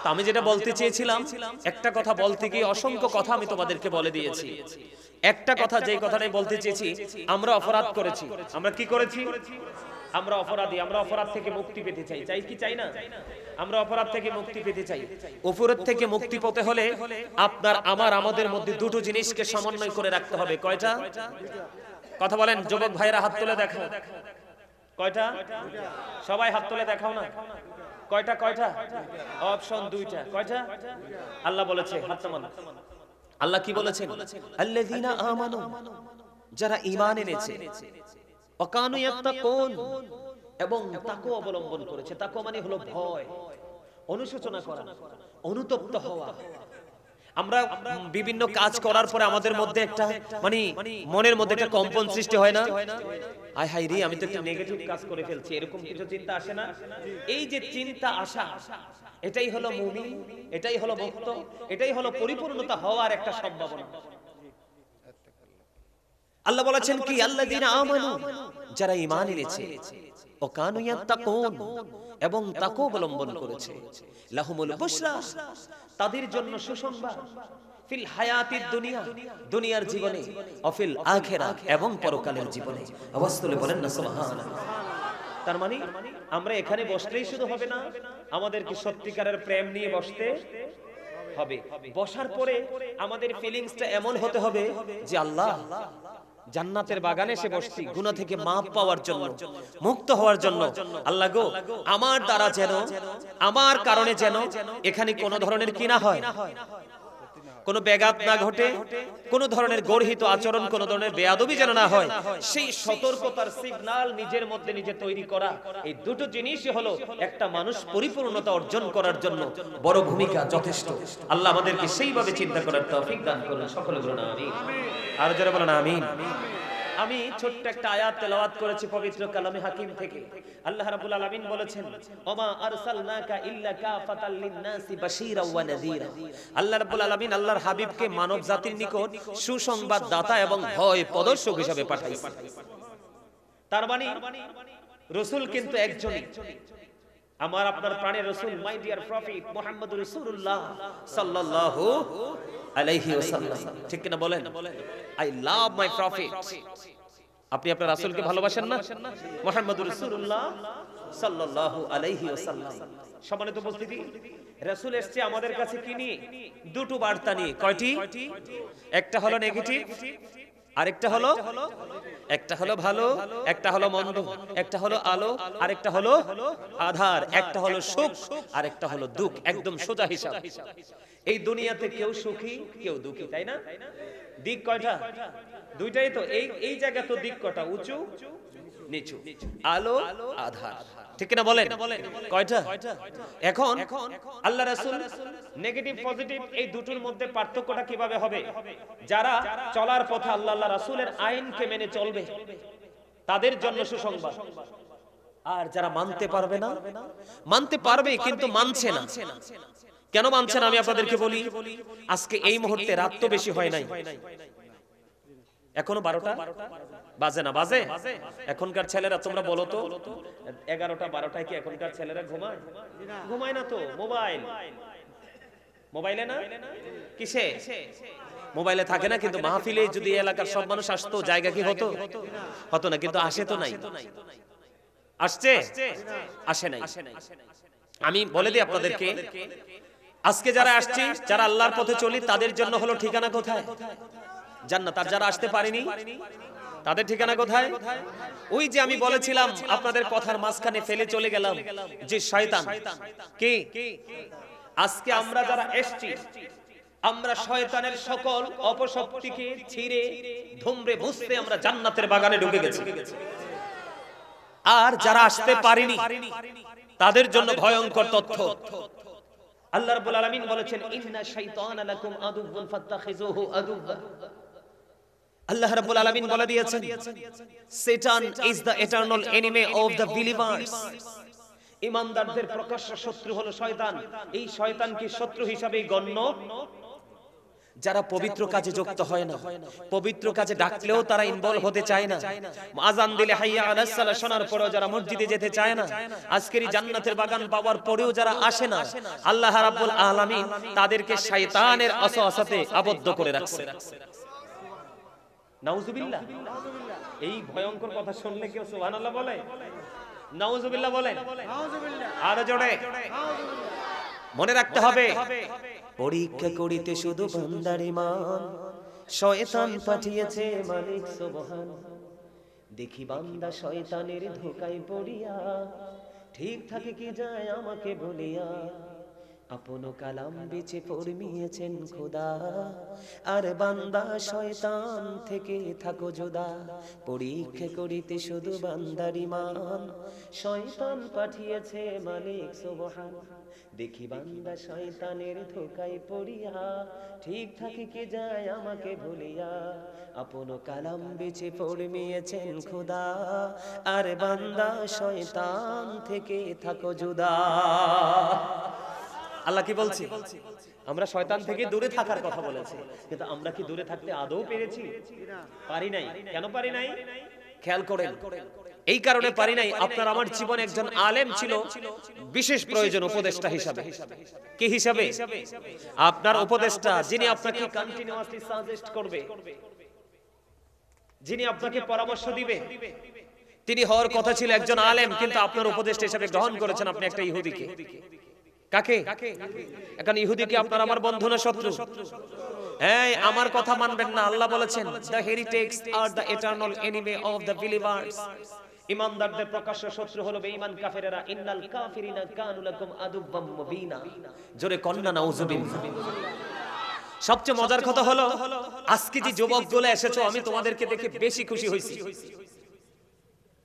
তা আমি যেটা বলতে চেয়েছিলাম, একটা কথা বলতে গিয়ে অসংখ্য কথা আমি তোমাদেরকে বলে দিয়েছি। একটা কথা, যেই কথাটাই বলতে চেয়েছি, আমরা অপরাধ করেছি। আমরা কি করেছি? আমরা অপরাধী। আমরা অপরাধ থেকে মুক্তি পেতে চাই, চাই কি চাই না? আমরা অপরাধ থেকে মুক্তি পেতে চাই। অপরাধ থেকে মুক্তি পেতে হলে আপনার আমাদের মধ্যে দুটো জিনিসকে সমন্বয় করে রাখতে হবে। কয়টা? কথা বলেন যুবক ভাইরা, হাত তুলে দেখাও। কয়টা? সবাই হাত তুলে দেখাও না। কয়টা? অপশন দুইটা। কয়টা? আল্লাহ বলেছে হাত নামান। আল্লাহ কি বলেছেন? আল্লাযীনা আমানু, যারা ঈমান এনেছে, ওয়া কানু ইয়াত্তাকুন, এবং তাকওয়া অবলম্বন করেছে। তাকওয়া মানে হলো ভয়, অনুশোচনা করা, অনুতপ্ত হওয়া। আমরা বিভিন্ন কাজ করার পরে আমাদের মধ্যে একটা মানে মনের মধ্যে একটা কম্পন সৃষ্টি হয় না? আয় হায় রে, আমি তো একটা নেগেটিভ কাজ করে ফেলছি, এরকম কিছু চিন্তা আসে না? এই যে চিন্তা আসা, এটাই হলো মুমিন, এটাই হলো ভক্ত, এটাই হলো পরিপূর্ণতা হওয়ার একটা সম্ভাবনা। আল্লাহ বলেছেন কি? আল্লাযীনা আমানু, যারা ঈমান এনেছে, ও কানু ইয়াত্তাকুন, এবং তাকওয়া অবলম্বন করেছে, লাহুমুল বুশরা, তাদের জন্য সুসংবাদ, ফিল হায়াতিদ দুনিয়া, দুনিয়ার জীবনে, অফিল আখিরাত, এবং পরকালের জীবনে। আওয়াজ তুলে বলেন না সুবহানাল্লাহ। তার মানে আমরা এখানে বসলেই শুধু হবে না, আমাদেরকে সত্যিকারের প্রেম নিয়ে বসতে হবে। বসার পরে আমাদের ফিলিংসটা এমন হতে হবে যে আল্লাহ, জান্নাতের বাগানে এসে বসছি গুনাহ থেকে মাপ পাওয়ার জন্য, মুক্ত হওয়ার জন্য। আল্লাহ গো, আমার দ্বারা যেন, আমার কারণে যেন এখানে কোনো ধরনের কি না হয়, কোনো ব্যাঘাত না ঘটে, কোনো ধরনের গর্হিত আচরণ, কোনো ধরনের বেয়াদবি যেন না হয়, সেই সতর্কতার সিগন্যাল নিজের মধ্যে নিজে তৈরি করা। এই দুটো জিনিসই হলো একটা মানুষ পরিপূর্ণতা অর্জন করার জন্য বড় ভূমিকা, যথেষ্ট। আল্লাহ আমাদেরকে সেইভাবে চিন্তা করার তৌফিক দান করুন। সকলে বলুন আমিন। আর যারা বলেন আমিন। আমি ছোট্ট একটা আয়াত তেলাওয়াত করেছি পবিত্র কালামে হাকিম থেকে। আল্লাহ রাব্বুল আলামিন বলেছেন, ওমা আরসালনাকা ইল্লা কাফাতাল লিন-নাসি বাশীরা ওয়া নাযীরা। আল্লাহ রাব্বুল আলামিন আল্লাহর হাবিবকে মানব জাতির নিকট সুসংবাদ দাতা এবং ভয় প্রদর্শক হিসেবে পাঠাইছেন। তার মানে রাসূল কিন্তু একজনই, আমার আপনার প্রাণের রাসূল, মাই ডিয়ার প্রফেট মুহাম্মদুর রাসূলুল্লাহ সাল্লাল্লাহু আলাইহি ওয়াসাল্লাম। ঠিক কিনা বলেন? I love my prophet. আপনি আপনার রাসূলকে ভালোবাসেন না? মুহাম্মদুর রাসূলুল্লাহ সাল্লাল্লাহু আলাইহি ওয়াসাল্লাম। সম্মানিত উপস্থিতি, রাসূল এসেছে আমাদের কাছে কি নিয়ে? দুটো বার্তা নিয়ে। কয়টি? একটা হলো নেগেটিভ, আরেকটা হলো ভালো, একটা হলো মন্দ, একটা হলো আলো, আরেকটা হলো আধার, একটা হলো সুখ, আরেকটা হলো দুঃখ। একদম সোজা হিসাব। এই দুনিয়াতে কেউ সুখী কেউ দুঃখী, তাই না? দিক কয়টা? দুইটাই তো। এই জায়গা তো দিক কয়টা? উঁচু নিচু, আলো আধার। ঠিক কিনা বলেন? কয়টা? এখন আল্লাহ রাসূল নেগেটিভ পজিটিভ এই দুটোর মধ্যে পার্থক্যটা কিভাবে হবে? যারা চলার পথে আল্লাহ রাসূলের আইনকে মেনে চলবে তাদের জন্য সুসংবাদ, আর যারা মানতে পারবে না, মানতে পারবে কিন্তু মানছে না। কেন মানছে না আমি আপনাদেরকে বলি। আজকে এই মুহূর্তে রাত তো বেশি হয় নাই, এখনো 12টা বাজে না? বাজে। এখনকার ছেলেরা তোমরা বলো তো, 11টা 12টায় কি এখনকার ছেলেরা ঘুমায়? ঘুমায় না তো। মোবাইলে না, কিসে? মোবাইলে থাকে না। কিন্তু মাহফিলে যদি এলাকার সব মানুষ আসতো, জায়গা কি হতো? হতো না। কিন্তু আসে তো নাই। আসছে? আসে নাই। আমি বলে দিই আপনাদেরকে, আজকে যারা আসছি, যারা আল্লাহর পথে চলি, তাদের জন্য হলো ঠিকানা কোথায়? জান্নাত। আর যারা আসতে পারেনি তাদের ঠিকানা কোথায়? ওই যে আমি বলেছিলাম, আপনাদের কথার মাঝখানে ফেলে চলে গেলাম, যে শয়তান। কি? আজকে আমরা যারা এসছি, আমরা শয়তানের সকল অপশক্তিকে ছিঁড়ে ধুমড়ে মুছতে আমরা জান্নাতের বাগানে ঢুকে গেছি। আর যারা আসতে পারেনি তাদের জন্য ভয়ঙ্কর তথ্য। আল্লাহ রাব্বুল আলামিন বলেছেন, ইন্না শাইতানা লাকুম আদুউন ফাত্তাখিযুহু আদুওয়া। আল্লাহ রাব্বুল আলামিন বলে দিয়েছেন, শয়তান is the eternal enemy of the believers. ঈমানদারদের প্রকাশ্য শত্রু হলো শয়তান। এই শয়তানকে শত্রু হিসাবেই গণ্য যারা পবিত্র কাজে যুক্ত হয় না, পবিত্র কাজে ডাকলেও তারা ইনভলভ হতে চায় না, আযান দিলে হাইয়া আলাস সালাহ শোনার পরেও যারা মসজিদে যেতে চায় না, আজকের এই জান্নাতের বাগান পাওয়ার পরেও যারা আসে না, আল্লাহ রাব্বুল আলামিন তাদেরকে শয়তানের ওয়াসওয়াসাতে আবদ্ধ করে রাখছে। নাউজুবিল্লাহ। এই ভয়ঙ্কর কথা শুনলে কেউ সুবহানাল্লাহ বলে? নাউজুবিল্লাহ বলেন। আর জোরে মনে রাখতে হবে, পরীক্ষা করিতে শুধু বান্দার ঈমান, শয়তান পাঠিয়েছে মালিক সুবহান। দেখি বান্দা শয়তানের ধোঁকায় পড়িয়া, ঠিক থাকে কি যায় আমাকে বলিয়া, আপন কালাম বেচে ফরমিয়েছেন খোদা, আর বান্দা শয়তান থেকে থাকো জুদা। পরীক্ষা করিতে শুধু বান্দার ঈমান, শয়তান পাঠিয়েছে মালিক সুবহান। দেখি বান্দা শয়তানের ধোঁকায় পড়িয়া, ঠিক থাকে কি যায় আমাকে ভুলিয়া, আপন কালাম বেচে ফরমিয়েছেন খোদা, আর বান্দা শয়তান থেকে থাকো জুদা। আল্লাহ কি বলছে? আমরা শয়তান থেকে দূরে থাকার কথা বলেছি, কিন্তু আমরা কি দূরে থাকতে আদৌ পেরেছি? পারি নাই। কেন পারি নাই? খেয়াল করেন। এই কারণে পারি নাই, আপনার আমার জীবনে একজন আলেম ছিল বিশেষ প্রয়োজন উপদেষ্টা হিসাবে। কি হিসাবে? আপনার উপদেষ্টা, যিনি আপনাকে কন্টিনিউয়াসলি সাজেস্ট করবে, যিনি আপনাকে পরামর্শ দিবে, তিনি হওয়ার কথা ছিল একজন আলেম, কিন্তু আপনার উপদেষ্টা হিসেবে গ্রহণ করেছেন আপনি একটা ইহুদিকে। কাকে? এখন ইহুদি কি আপনার আমার বন্ধু না শত্রু? হ্যাঁ, আমার কথা মানবেন না। আল্লাহ বলেছেন, the heretics are the eternal enemy of the believers. ঈমানদারদের প্রকাশ্য শত্রু হলো বেঈমান কাফেরেরা। ইন্নাল কাফিরিনা কানু লাকুম আদুওয়াম মুবিনা। জোরে কন্না নাউজুবিল্লাহ। সবচেয়ে মজার কথা হলো, আজকে যে যুবকগুলো এসেছো, আমি তোমাদেরকে দেখে বেশি খুশি হইছি।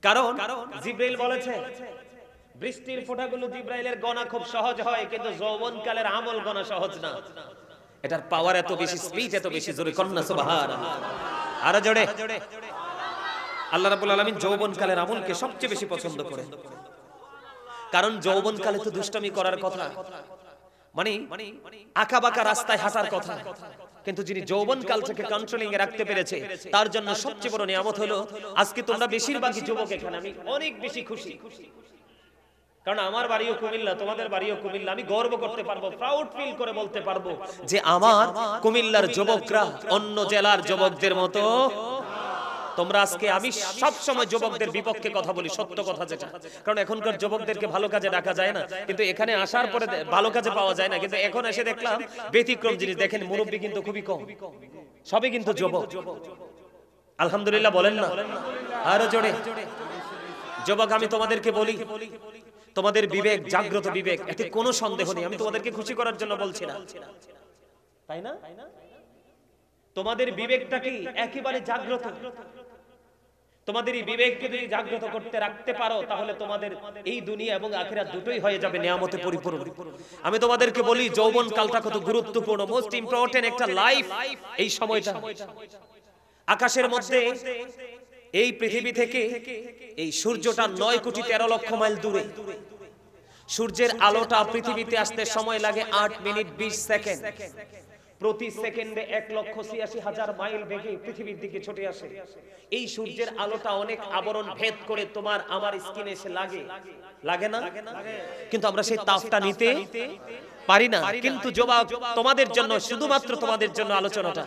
কারণ জিবরাইল বলেছে, বৃষ্টির ফোঁটাগুলো জিবরাইলের গণা খুব সহজ হয়, কিন্তু যৌবনকালের আমল গণা সহজ না। এটার পাওয়ার এত বেশি, স্পিড এত বেশি। জোরে কন্না সুবহানাল্লাহ। আর জোরে। আল্লাহ রাব্বুল আলামিন যৌবনকালের আমলকে সবচেয়ে বেশি পছন্দ করেন, কারণ যৌবনকালে তো দুষ্টামি করার কথা। মানে আঁকা বাঁকা রাস্তায় হাঁটার কথা, কিন্তু যিনি যৌবন কালটাকে কন্ট্রোলিং এ রাখতে পেরেছে তার জন্য সবচেয়ে বড় নিয়ামত হলো আজকে তোমরা বেশিরভাগই যুবক এখানে। আমি অনেক বেশি খুশি, কারণ আমার বাড়িও কুমিল্লা, তোমাদের বাড়িও কুমিল্লা। আমি গর্ব করতে পারবো, প্রাউড ফিল করে বলতে পারবো যে আমার কুমিল্লার যুবকরা অন্য জেলার যুবকদের মতো তোমরা আজকে। আমি সব সময় যুবকদের বিপক্ষে কথা বলি, সত্য কথা যেটা, কারণ এখনকার যুবকদেরকে ভালো কাজে ডাকা যায় না, কিন্তু এখানে আসার পরে ভালো কাজে পাওয়া যায় না। কিন্তু এখন এসে দেখলাম ব্যতিক্রম জিনিস। দেখেন মুরব্বী কিন্তু খুবই কম, সবই কিন্তু যুবক। আলহামদুলিল্লাহ বলেন না আরো জোরে। যুবক আমি তোমাদেরকে বলি, তোমাদের বিবেক জাগ্রত বিবেক, এতে কোনো সন্দেহ নেই। আমি তোমাদেরকে খুশি করার জন্য বলছি না, তাই না? তোমাদের বিবেকটা কি একেবারে জাগ্রত। তোমাদের এই বিবেককে যদি জাগ্রত করতে রাখতে পারো তাহলে তোমাদের এই দুনিয়া এবং আখিরাত দুটোই হয়ে যাবে নিয়ামতে পরিপূর্ণ। আমি তোমাদেরকে বলি যৌবন কালটা কত গুরুত্বপূর্ণ, মোস্ট ইম্পর্টেন্ট একটা লাইফ এই সময়টা। আকাশের মধ্যে এই পৃথিবী থেকে এই সূর্যটা 9 কোটি 13 লক্ষ মাইল দূরে। সূর্যের আলোটা পৃথিবীতে আসতে সময় লাগে 8 মিনিট 20 সেকেন্ড। প্রতি সেকেন্ডে 1,86,000 মাইল বেগে পৃথিবীর দিকে ছুটে আসে। এই সূর্যের আলোটা অনেক আবরণ ভেদ করে তোমার আমার স্কিনে এসে লাগে না? কিন্তু আমরা সেই তাপটা নিতে পারি না। কিন্তু জবাব তোমাদের জন্য, শুধুমাত্র তোমাদের জন্য আলোচনাটা।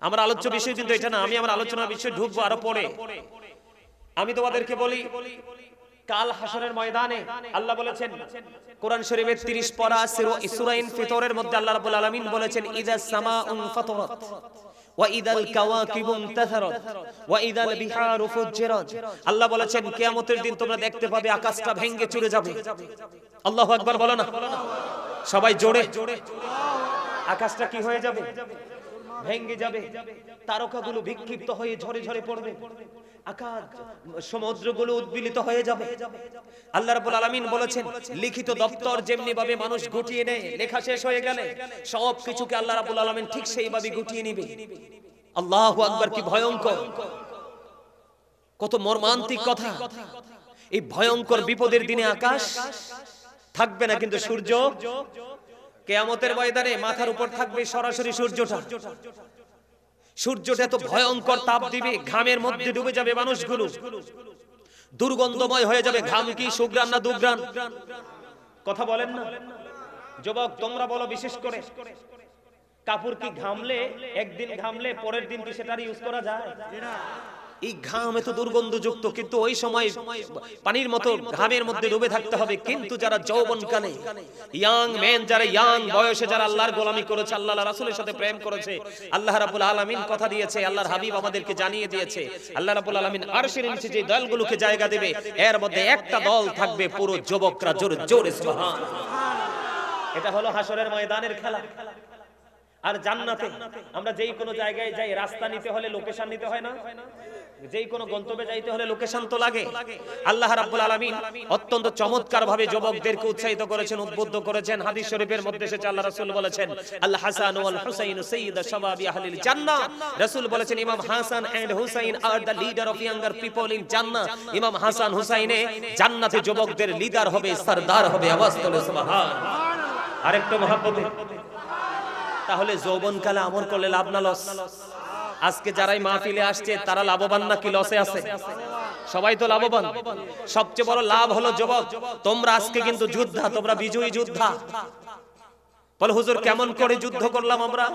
আমার আলোচ্য বিষয় কিন্তু এটা না, আমি আমার আলোচনার বিষয়ে ঢুকবো আরো পরে। আমি তোমাদেরকে বলি কাল হাসরের ময়দানে আল্লাহ বলেছেন, কোরআন শরীফের 30 পারা সূরা ইনফিতরের মধ্যে আল্লাহ রাব্বুল আলামিন বলেছেন ইযাস সামাউন ফাতারাত ওয়া ইদাল কাওয়াকিবু ইনতাসারাত ওয়া ইদাল বিহারু ফুজ্জিরাত। আল্লাহ বলেছেন কিয়ামতের দিন তোমরা দেখতে পাবে আকাশটা ভেঙে চুরে যাবে। আল্লাহু আকবার বলো না সবাই জোরে। আকাশটা কি হয়ে যাবে? ভেঙে যাবে। তারকাগুলো বিক্ষিপ্ত হয়ে ঝরে ঝরে পড়বে। আকাশ সমুদ্রগুলো উদ্বেলিত হয়ে যাবে। আল্লাহ রাব্বুল আলামিন বলেছেন লিখিত দপ্তর যেমনি ভাবে মানুষ গুটিয়ে নেয়, লেখা শেষ হয়ে গেলে সব কিছুকে আল্লাহ রাব্বুল আলামিন ঠিক সেইভাবে গুটিয়ে নেবে। আল্লাহু আকবার, কি ভয়ঙ্কর, কত মর্মান্তিক কথা। এই ভয়ঙ্কর বিপদের দিনে আকাশ থাকবে না, কিন্তু সূর্য কিয়ামতের ময়দানে মাথার উপর থাকবে সরাসরি সূর্যটা। সূর্যটা এত ভয়ঙ্কর তাপ দিবে, ঘামের মধ্যে ডুবে যাবে মানুষগুলো, দুর্গন্ধময় হয়ে যাবে। ঘাম কি সুঘ্রাণ না দুঘ্রাণ? কথা বলেন না যুবক, তোমরা বলো। বিশেষ করে কাপড় কি ঘামলে, একদিন ঘামলে পরের দিন কি সেটার ইউজ করা যায়? এই ঘাম এত দুর্গন্ধযুক্ত, কিন্তু ওই সময় পানির মতো ঘামের মধ্যে ডুবে থাকতে হবে। কিন্তু যারা যৌবনকালে ইয়াং মেন, যারা ইয়াং বয়সে যারা আল্লাহর গোলামি করেছে, আল্লাহ রাসূলের সাথে প্রেম করেছে, আল্লাহ রাব্বুল আলামিন কথা দিয়েছে, আল্লাহর হাবিব আমাদেরকে জানিয়ে দিয়েছে, আল্লাহ রাব্বুল আলামিন আরশের নিচে যে দলগুলোকে জায়গা দেবে এর মধ্যে একটা দল থাকবে পুরো যুবকরা। জোরে জোরে সুবহানাল্লাহ। এটা হলো হাসরের ময়দানের খেলা। আর জান্নাতে আমরা যেই কোনো জায়গায় যাই, রাস্তা নিতে হলে লোকেশন নিতে হয় না? যেই কোনো গন্তব্যে যাইতে হলে লোকেশন তো লাগে। আল্লাহ রাব্বুল আলামিন অত্যন্ত চমৎকার ভাবে যুবকদেরকে উৎসাহিত করেছেন, উদ্বুদ্ধ করেছেন। হাদিস শরীফের মধ্যে এসেছে আল্লাহ রাসূল বলেছেন আল হাসান ওয়াল হুসাইন সাইয়্যিদু শাবাবি আহলিল জান্নাহ। রাসূল বলেছেন ইমাম Hasan and Husain are the leader of younger people in জান্নাহ। ইমাম হাসান হুসাইনে জান্নাতে যুবকদের লিডার হবে, সরদার হবে। আওয়াজ তোলো সুবহানাল্লাহ। আরেকটু মহব্বতে। তাহলে যৌবনকালে আমল করলে লাভ না লস? আজকে যারাই মাহফিলে আসছে তারা লাভবান নাকি লসে আছে? সবাই তো লাভবান। সবচেয়ে বড় লাভ হলো যুবক, তোমরা আজকে কিন্তু যোদ্ধা, তোমরা বিজয়ী যোদ্ধা। বলে হুজুর কেমন করে যুদ্ধ করলাম আমরা?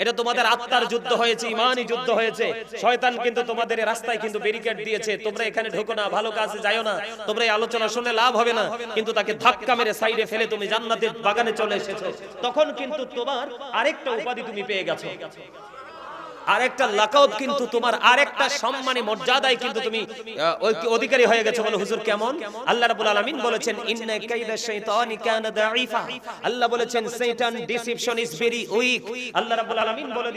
এটা তোমাদের আত্মার যুদ্ধ হয়েছে, ঈমানি যুদ্ধ হয়েছে। শয়তান কিন্তু তোমাদের রাস্তায় কিন্তু ব্যারিকেড দিয়েছে, তোমরা এখানে ঢোকো না, ভালো কাজে যাও না, তোমরা এই আলোচনা শুনে লাভ হবে না। কিন্তু তাকে ধাক্কা মেরে সাইডে ফেলে তুমি জান্নাতের বাগানে চলে এসেছো। তখন কিন্তু তোমার আরেকটা উপাধি তুমি পেয়ে গেছো, আরেকটা লাকাব, কিন্তু তোমার আরেকটা সম্মানী মর্যাদায় কিন্তু তুমি অধিকারী হয়ে গেছো। বলে হুজুর কেমন? আল্লাহ রাব্বুল আলামিন বলেছেন ইন্না কাইদা শাইতানি কানা দাঈফা। আল্লাহ বলেছেন শয়তান ডিসিপশন ইজ ভেরি উইক। আল্লাহ রাব্বুল আলামিন বলে